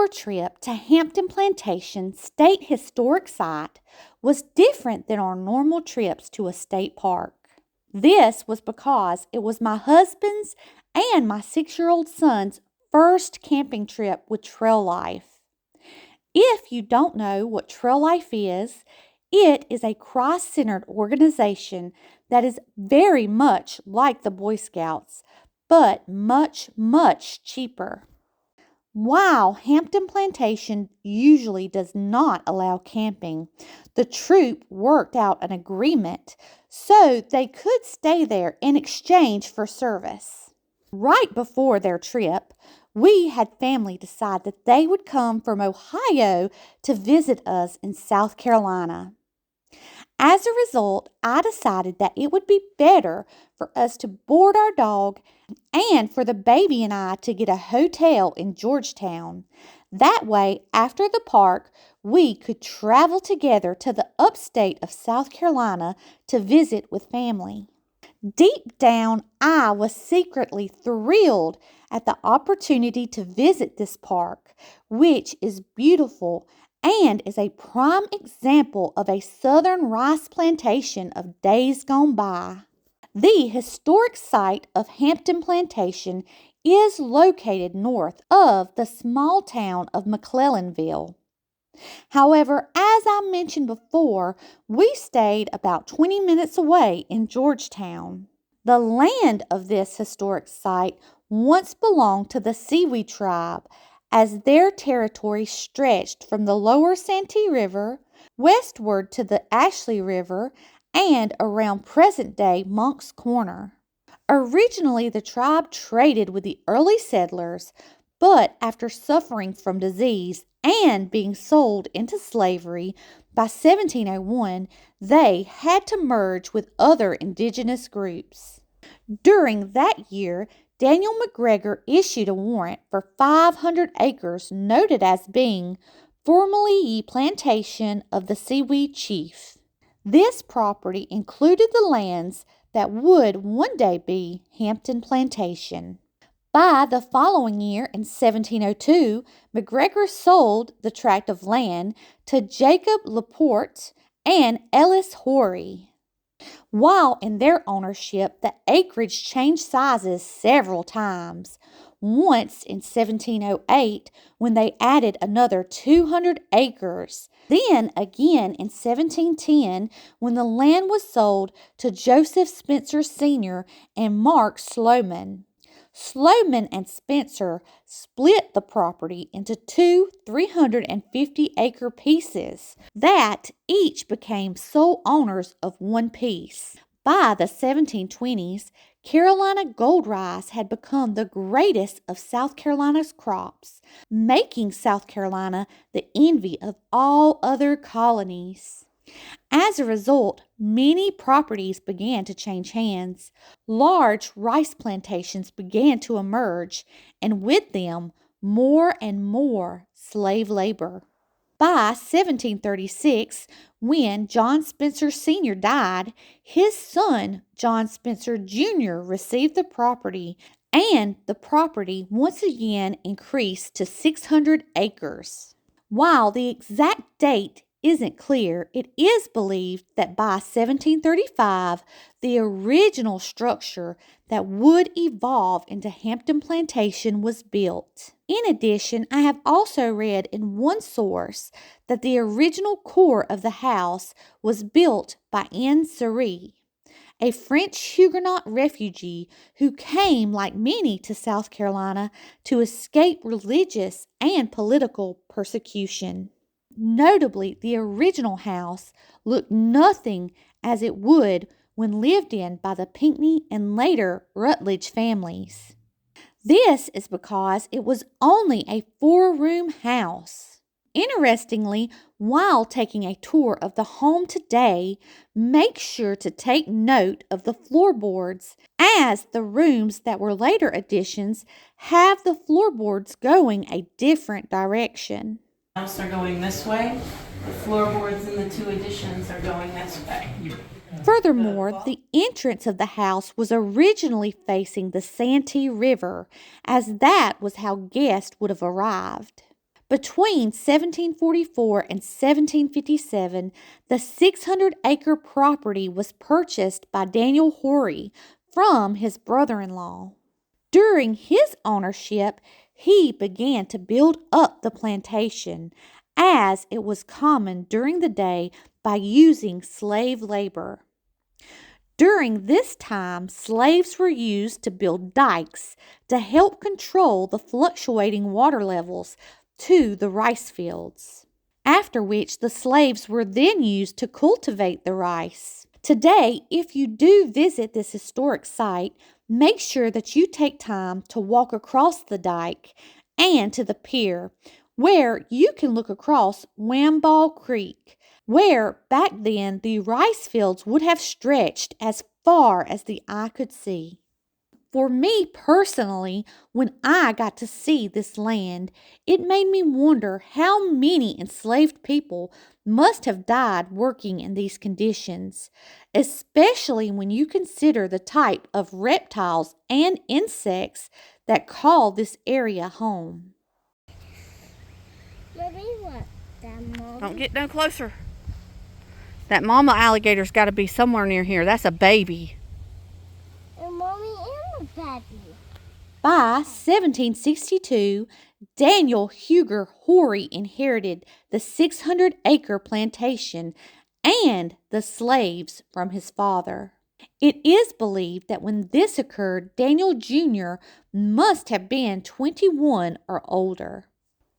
Our trip to Hampton Plantation State Historic Site was different than our normal trips to a state park. This was because it was my husband's and my 6-year-old son's first camping trip with Trail Life. If you don't know what Trail Life is, it is a Christ-centered organization that is very much like the Boy Scouts, but much, much cheaper. While Hampton Plantation usually does not allow camping, the troop worked out an agreement so they could stay there in exchange for service. Right before their trip, we had family decide that they would come from Ohio to visit us in South Carolina. As a result, I decided that it would be better for us to board our dog and for the baby and I to get a hotel in Georgetown. That way, after the park, we could travel together to the upstate of South Carolina to visit with family. Deep down, I was secretly thrilled at the opportunity to visit this park, which is beautiful and is a prime example of a southern rice plantation of days gone by. The historic site of Hampton Plantation is located north of the small town of McClellanville. However, as I mentioned before, we stayed about 20 minutes away in Georgetown. The land of this historic site once belonged to the Seaweed tribe, as their territory stretched from the lower Santee River westward to the Ashley River and around present-day Moncks Corner. Originally, the tribe traded with the early settlers, but after suffering from disease and being sold into slavery by 1701, they had to merge with other indigenous groups. During that year, Daniel McGregor issued a warrant for 500 acres noted as being formerly ye plantation of the Seaweed Chief. This property included the lands that would one day be Hampton Plantation. By the following year, in 1702, McGregor sold the tract of land to Jacob Laporte and Ellis Horry. While in their ownership, the acreage changed sizes several times. Once in 1708, when they added another 200 acres. Then again in 1710, when the land was sold to Joseph Spencer Sr. and Mark Sloman. Sloman and Spencer split the property into two 350-acre pieces that each became sole owners of one piece. By the 1720s, Carolina gold rice had become the greatest of South Carolina's crops, making South Carolina the envy of all other colonies. As a result, many properties began to change hands. Large rice plantations began to emerge, and with them, more and more slave labor. By 1736, when John Spencer Sr. died, his son, John Spencer Jr., received the property, and the property once again increased to 600 acres. While the exact date isn't clear, it is believed that by 1735, the original structure that would evolve into Hampton Plantation was built. In addition, I have also read in one source that the original core of the house was built by Anne Seri, a French Huguenot refugee who came, like many, to South Carolina to escape religious and political persecution. Notably, the original house looked nothing as it would when lived in by the Pinckney and later Rutledge families. This is because it was only a 4-room house. Interestingly, while taking a tour of the home today, make sure to take note of the floorboards, as the rooms that were later additions have the floorboards going a different direction. House are going this way. The floorboards in the two additions are going this way. Furthermore, the entrance of the house was originally facing the Santee River, as that was how guests would have arrived. Between 1744 and 1757, the 600-acre property was purchased by Daniel Horry from his brother-in-law. During his ownership, he began to build up the plantation, as it was common during the day by using slave labor. During this time, slaves were used to build dikes to help control the fluctuating water levels to the rice fields, after which the slaves were then used to cultivate the rice. Today, if you do visit this historic site, make sure that you take time to walk across the dike and to the pier, where you can look across Wamball Creek, where back then the rice fields would have stretched as far as the eye could see. For me personally, when I got to see this land, it made me wonder how many enslaved people must have died working in these conditions, especially when you consider the type of reptiles and insects that call this area home. Don't get no closer. That mama alligator's got to be somewhere near here. That's a baby. And Mommy and a baby. By 1762, Daniel Huger Horry inherited the 600-acre plantation and the slaves from his father. It is believed that when this occurred, Daniel Jr. must have been 21 or older.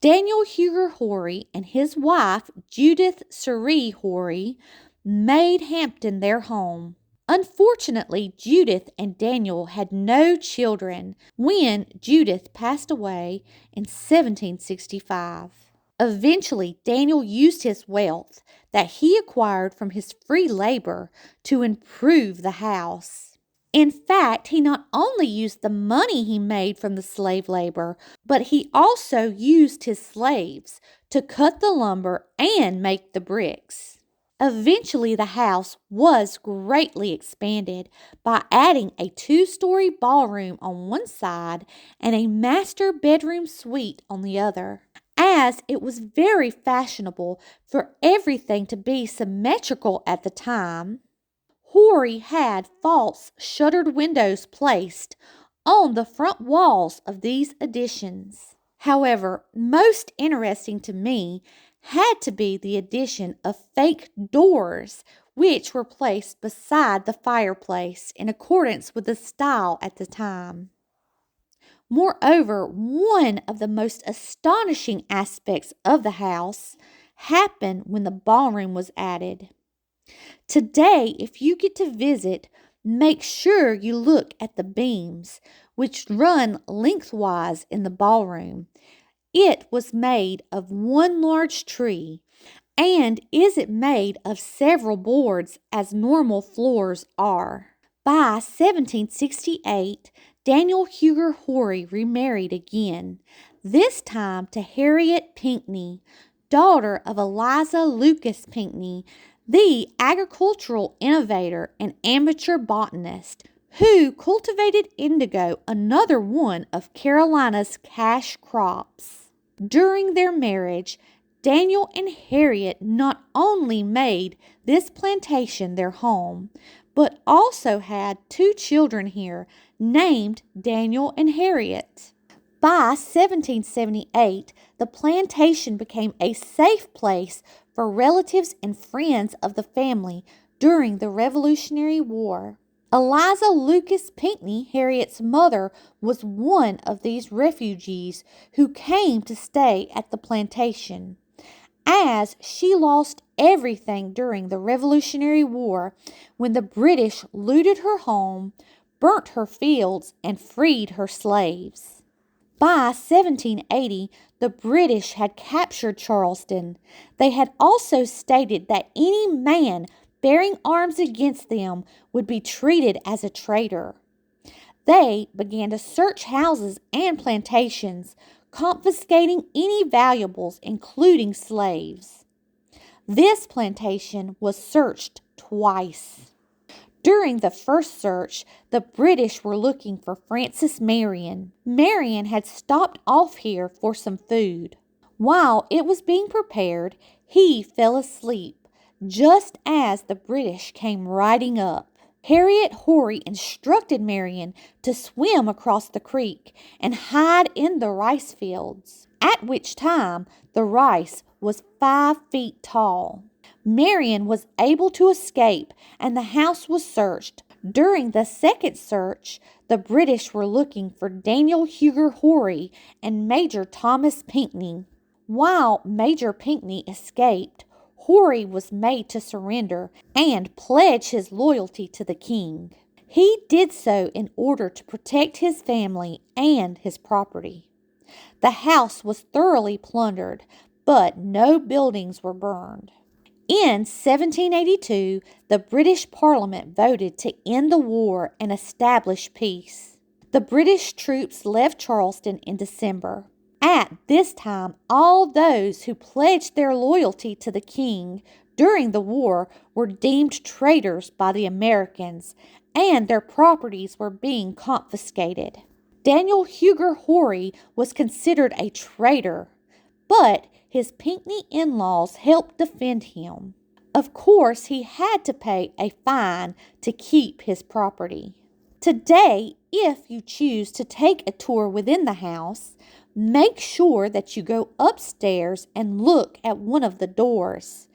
Daniel Huger Horry and his wife, Judith Cerie Horry, made Hampton their home. Unfortunately, Judith and Daniel had no children when Judith passed away in 1765. Eventually, Daniel used his wealth that he acquired from his free labor to improve the house. In fact, he not only used the money he made from the slave labor, but he also used his slaves to cut the lumber and make the bricks. Eventually, the house was greatly expanded by adding a 2-story ballroom on one side and a master bedroom suite on the other, as it was very fashionable for everything to be symmetrical at the time. Horry had false shuttered windows placed on the front walls of these additions. However, most interesting to me had to be the addition of fake doors, which were placed beside the fireplace in accordance with the style at the time. Moreover, one of the most astonishing aspects of the house happened when the ballroom was added. Today, if you get to visit, make sure you look at the beams, which run lengthwise in the ballroom. It was made of one large tree, and isn't made of several boards as normal floors are. By 1768, Daniel Huger Horry remarried again, this time to Harriet Pinckney, daughter of Eliza Lucas Pinckney, the agricultural innovator and amateur botanist who cultivated indigo, another one of Carolina's cash crops. During their marriage, Daniel and Harriet not only made this plantation their home, but also had 2 children here named Daniel and Harriet. By 1778, the plantation became a safe place for relatives and friends of the family during the Revolutionary War. Eliza Lucas Pinckney, Harriet's mother, was one of these refugees who came to stay at the plantation, as she lost everything during the Revolutionary War when the British looted her home, burnt her fields, and freed her slaves. By 1780, the British had captured Charleston. They had also stated that any man bearing arms against them would be treated as a traitor. They began to search houses and plantations, confiscating any valuables, including slaves. This plantation was searched twice. During the first search, the British were looking for Francis Marion. Marion had stopped off here for some food. While it was being prepared, he fell asleep just as the British came riding up. Harriet Horry instructed Marion to swim across the creek and hide in the rice fields, at which time the rice was 5 feet tall. Marion was able to escape and the house was searched. During the second search, the British were looking for Daniel Huger Horry and Major Thomas Pinckney. While Major Pinckney escaped, Horry was made to surrender and pledge his loyalty to the king. He did so in order to protect his family and his property. The house was thoroughly plundered, but no buildings were burned. In 1782, the British Parliament voted to end the war and establish peace. The British troops left Charleston in December. At this time, all those who pledged their loyalty to the king during the war were deemed traitors by the Americans, and their properties were being confiscated. Daniel Huger Horry was considered a traitor, but his Pinckney in-laws helped defend him. Of course, he had to pay a fine to keep his property. Today, if you choose to take a tour within the house, make sure that you go upstairs and look at one of the doors,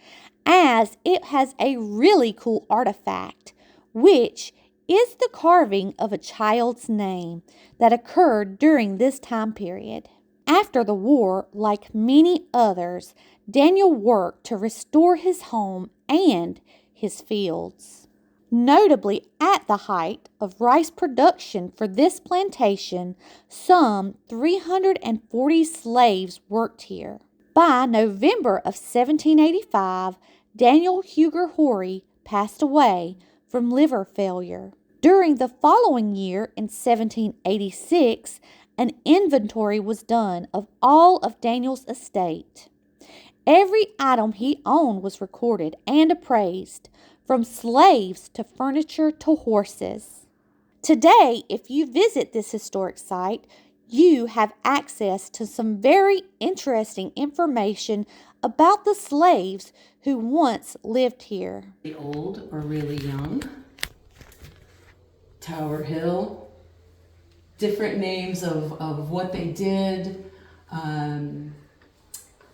as it has a really cool artifact, which is the carving of a child's name that occurred during this time period. After the war, like many others, Daniel worked to restore his home and his fields. Notably, at the height of rice production for this plantation, some 340 slaves worked here. By November of 1785, Daniel Huger Horry passed away from liver failure. During the following year, in 1786, an inventory was done of all of Daniel's estate. Every item he owned was recorded and appraised, from slaves to furniture to horses. Today, if you visit this historic site, you have access to some very interesting information about the slaves who once lived here. Really old or really young. Tower Hill. Different names of what they did.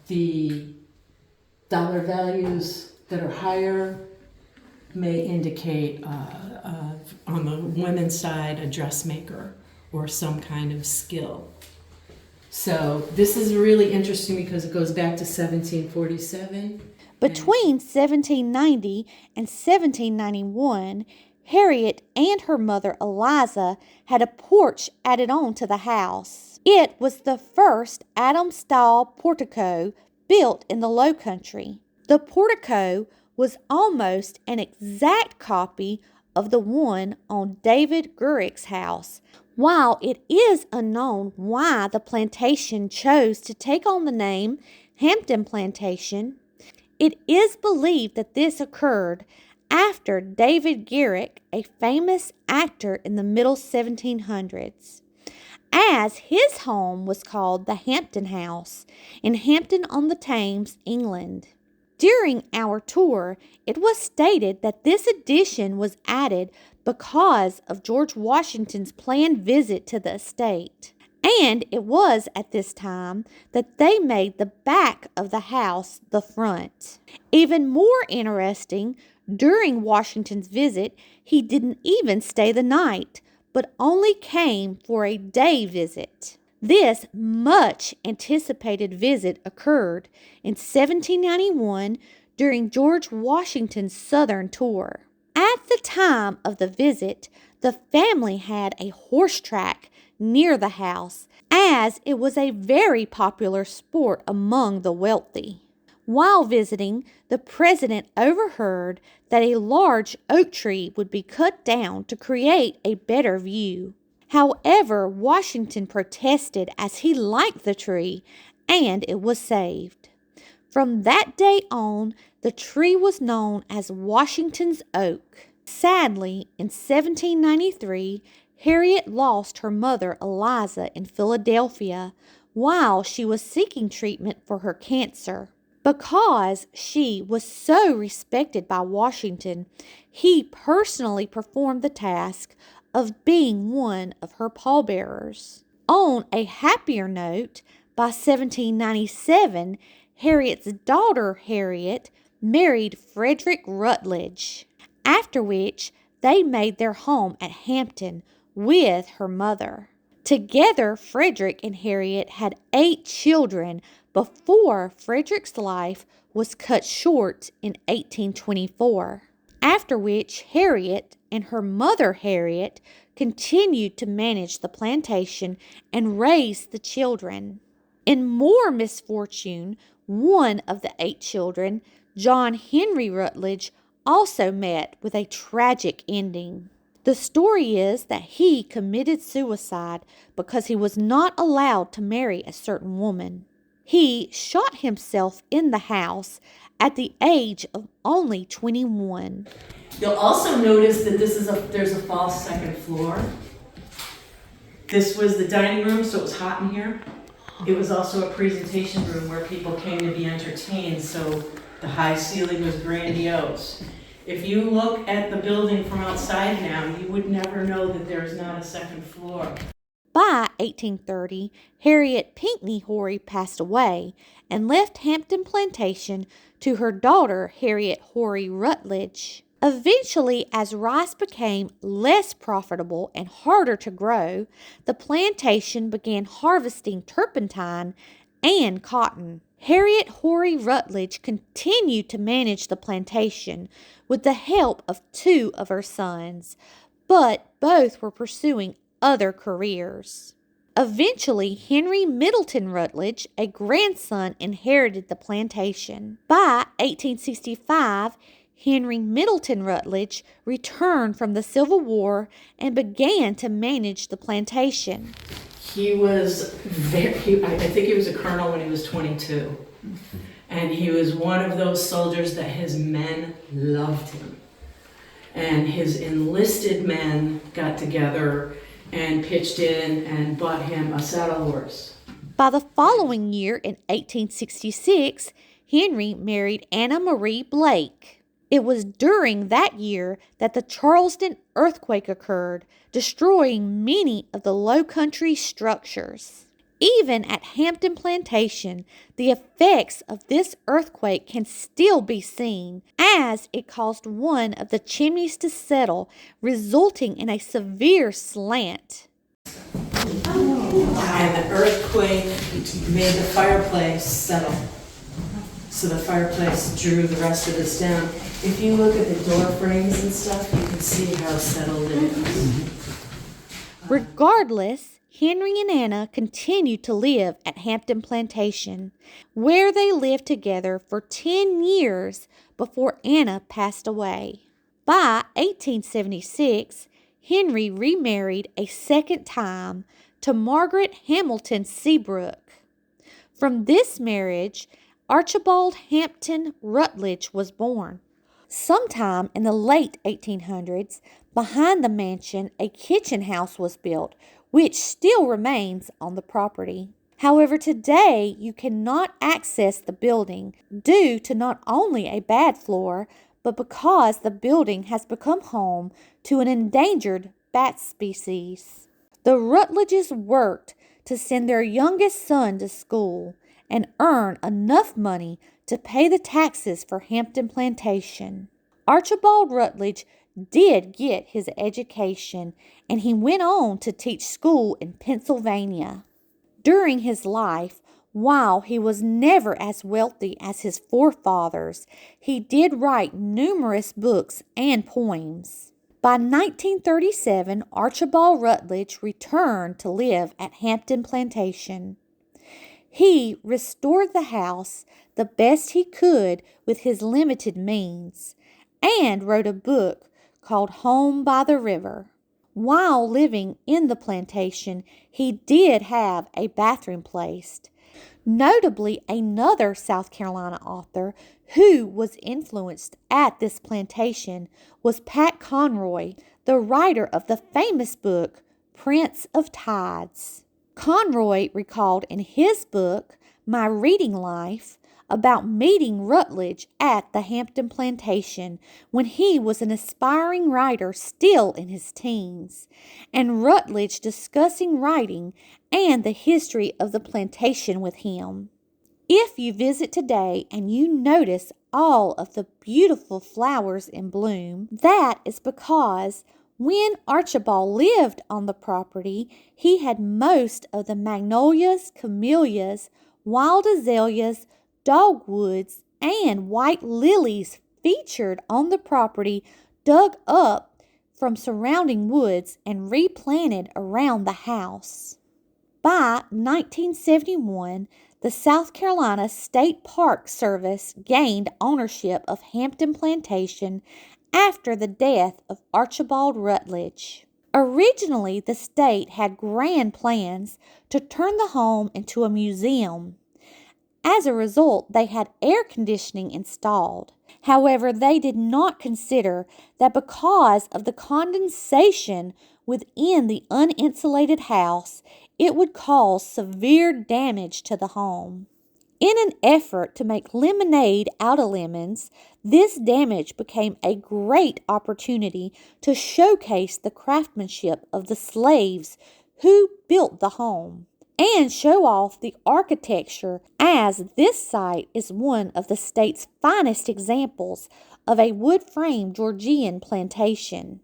The dollar values that are higher may indicate on the women's side a dressmaker or some kind of skill. So this is really interesting because it goes back to 1747. Between 1790 and 1791, Harriet and her mother Eliza had a porch added on to the house. It was the first Adam-style portico built in the Low Country. The portico was almost an exact copy of the one on David Gurrick's house. While it is unknown why the plantation chose to take on the name Hampton Plantation, it is believed that this occurred after David Garrick, a famous actor in the middle 1700s, as his home was called the Hampton House in Hampton-on-the-Thames, England. During our tour, it was stated that this addition was added because of George Washington's planned visit to the estate. And it was at this time that they made the back of the house the front. Even more interesting, during Washington's visit, he didn't even stay the night, but only came for a day visit. This much anticipated visit occurred in 1791 during George Washington's Southern tour. At the time of the visit, the family had a horse track near the house, as it was a very popular sport among the wealthy. While visiting, the president overheard that a large oak tree would be cut down to create a better view. However, Washington protested as he liked the tree, and it was saved. From that day on, the tree was known as Washington's Oak. Sadly, in 1793, Harriet lost her mother Eliza in Philadelphia while she was seeking treatment for her cancer. Because she was so respected by Washington, he personally performed the task of being one of her pallbearers. On a happier note, by 1797, Harriet's daughter Harriet married Frederick Rutledge, after which they made their home at Hampton with her mother. Together, Frederick and Harriet had 8 children before Frederick's life was cut short in 1824, after which Harriet and her mother Harriet continued to manage the plantation and raise the children. In more misfortune, one of the 8 children, John Henry Rutledge, also met with a tragic ending. The story is that he committed suicide because he was not allowed to marry a certain woman. He shot himself in the house at the age of only 21. You'll also notice that there's a false second floor. This was the dining room, so it was hot in here. It was also a presentation room where people came to be entertained, so the high ceiling was grandiose. If you look at the building from outside now, you would never know that there's not a second floor. By 1830, Harriet Pinckney Horry passed away and left Hampton Plantation to her daughter Harriet Horry Rutledge. Eventually, as rice became less profitable and harder to grow, the plantation began harvesting turpentine and cotton. Harriet Horry Rutledge continued to manage the plantation with the help of 2 of her sons, but both were pursuing other careers. Eventually, Henry Middleton Rutledge, a grandson, inherited the plantation. By 1865, Henry Middleton Rutledge returned from the Civil War and began to manage the plantation. He was I think he was a colonel when he was 22. And he was one of those soldiers that his men loved him. And his enlisted men got together and pitched in and bought him a saddle horse. By the following year, in 1866, Henry married Anna Marie Blake. It was during that year that the Charleston earthquake occurred, destroying many of the Low Country structures. Even at Hampton Plantation, the effects of this earthquake can still be seen, as it caused one of the chimneys to settle, resulting in a severe slant. And the earthquake made the fireplace settle. So the fireplace drew the rest of this down. If you look at the door frames and stuff, you can see how settled it is. Regardless, Henry and Anna continued to live at Hampton Plantation, where they lived together for 10 years before Anna passed away. By 1876, Henry remarried a second time to Margaret Hamilton Seabrook. From this marriage, Archibald Hampton Rutledge was born. Sometime in the late 1800s, behind the mansion, a kitchen house was built, which still remains on the property. However, today you cannot access the building due to not only a bad floor, but because the building has become home to an endangered bat species. The Rutledges worked to send their youngest son to school and earn enough money to pay the taxes for Hampton Plantation. Archibald Rutledge did get his education, and he went on to teach school in Pennsylvania. During his life, while he was never as wealthy as his forefathers, he did write numerous books and poems. By 1937, Archibald Rutledge returned to live at Hampton Plantation. He restored the house the best he could with his limited means, and wrote a book called Home by the River. While living in the plantation, he did have a bathroom placed. Notably, another South Carolina author who was influenced at this plantation was Pat Conroy, the writer of the famous book Prince of Tides. Conroy recalled in his book, My Reading Life, about meeting Rutledge at the Hampton Plantation when he was an aspiring writer still in his teens, and Rutledge discussing writing and the history of the plantation with him. If you visit today and you notice all of the beautiful flowers in bloom, that is because when Archibald lived on the property, he had most of the magnolias, camellias, wild azaleas, dogwoods, and white lilies featured on the property dug up from surrounding woods and replanted around the house. By 1971, the South Carolina State Park Service gained ownership of Hampton Plantation after the death of Archibald Rutledge. Originally, the state had grand plans to turn the home into a museum. As a result, they had air conditioning installed. However, they did not consider that because of the condensation within the uninsulated house, it would cause severe damage to the home. In an effort to make lemonade out of lemons, this damage became a great opportunity to showcase the craftsmanship of the slaves who built the home and show off the architecture, as this site is one of the state's finest examples of a wood-frame Georgian plantation.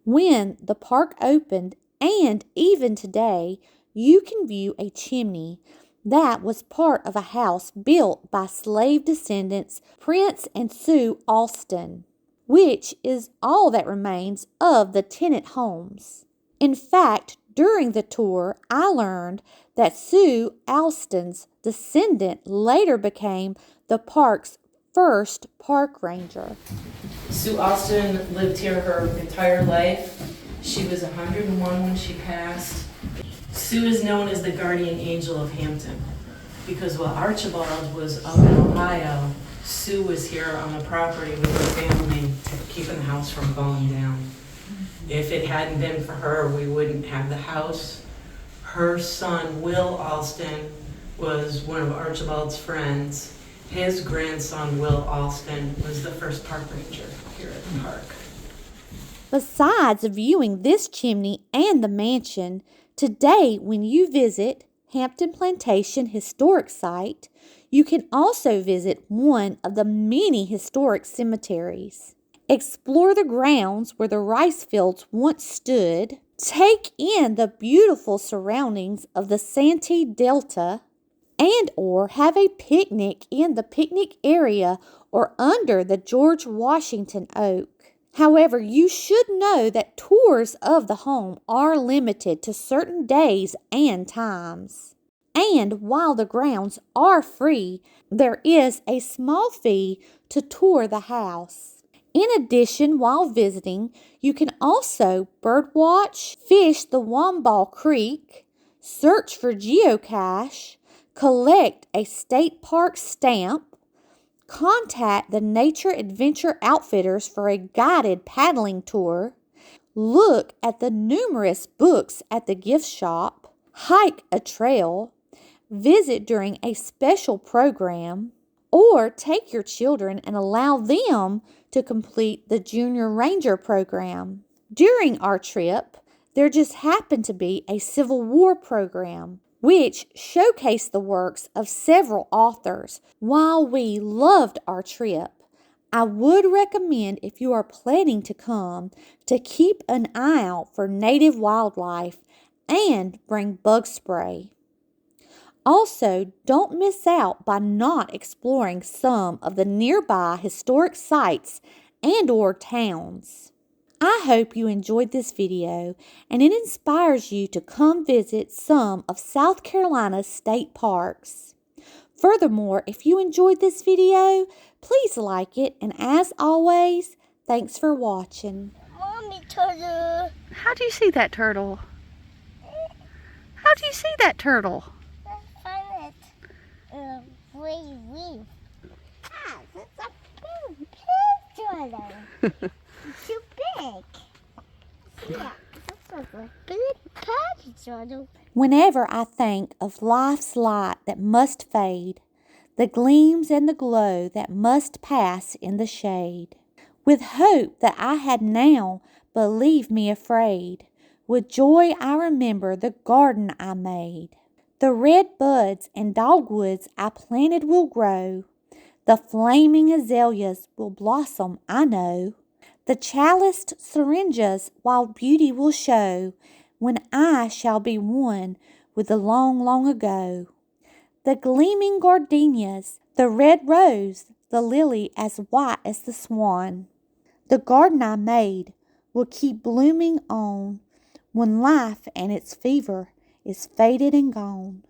When the park opened, and even today, you can view a chimney that was part of a house built by slave descendants Prince and Sue Alston, which is all that remains of the tenant homes. In fact, during the tour, I learned that Sue Alston's descendant later became the park's first park ranger. Sue Alston lived here her entire life. She was 101 when she passed. Sue is known as the guardian angel of Hampton because while Archibald was up in Ohio, Sue was here on the property with her family, keeping the house from falling down. If it hadn't been for her, we wouldn't have the house. Her son, Will Alston, was one of Archibald's friends. His grandson, Will Alston, was the first park ranger here at the park. Besides viewing this chimney and the mansion, today when you visit Hampton Plantation Historic Site, you can also visit one of the many historic cemeteries. Explore the grounds where the rice fields once stood. Take in the beautiful surroundings of the Santee Delta, and or have a picnic in the picnic area or under the George Washington oak. However, you should know that tours of the home are limited to certain days and times. And while the grounds are free, there is a small fee to tour the house. In addition, while visiting, you can also birdwatch, fish the Wamball Creek, search for geocache, collect a state park stamp, contact the Nature Adventure Outfitters for a guided paddling tour, look at the numerous books at the gift shop, hike a trail, visit during a special program, or take your children and allow them to complete the Junior Ranger program. During our trip, there just happened to be a Civil War program, which showcased the works of several authors. While we loved our trip, I would recommend, if you are planning to come, to keep an eye out for native wildlife and bring bug spray. Also, don't miss out by not exploring some of the nearby historic sites and or towns. I hope you enjoyed this video and it inspires you to come visit some of South Carolina's state parks. Furthermore, if you enjoyed this video, please like it, and as always, thanks for watching. Mommy turtle. How do you see that turtle? How do you see that turtle? Let's find it. Wee wee. Ah, it's a big turtle. Too big. Yeah, this is a big turtle. Jordan. Whenever I think of life's light that must fade, the gleams and the glow that must pass in the shade, with hope that I had now, but leave me afraid, with joy I remember the garden I made. The red buds and dogwoods I planted will grow, the flaming azaleas will blossom, I know. The chaliced syringas wild beauty will show, when I shall be one with the long, long ago. The gleaming gardenias, the red rose, the lily as white as the swan, the garden I made will keep blooming on, when life and its fever is faded and gone.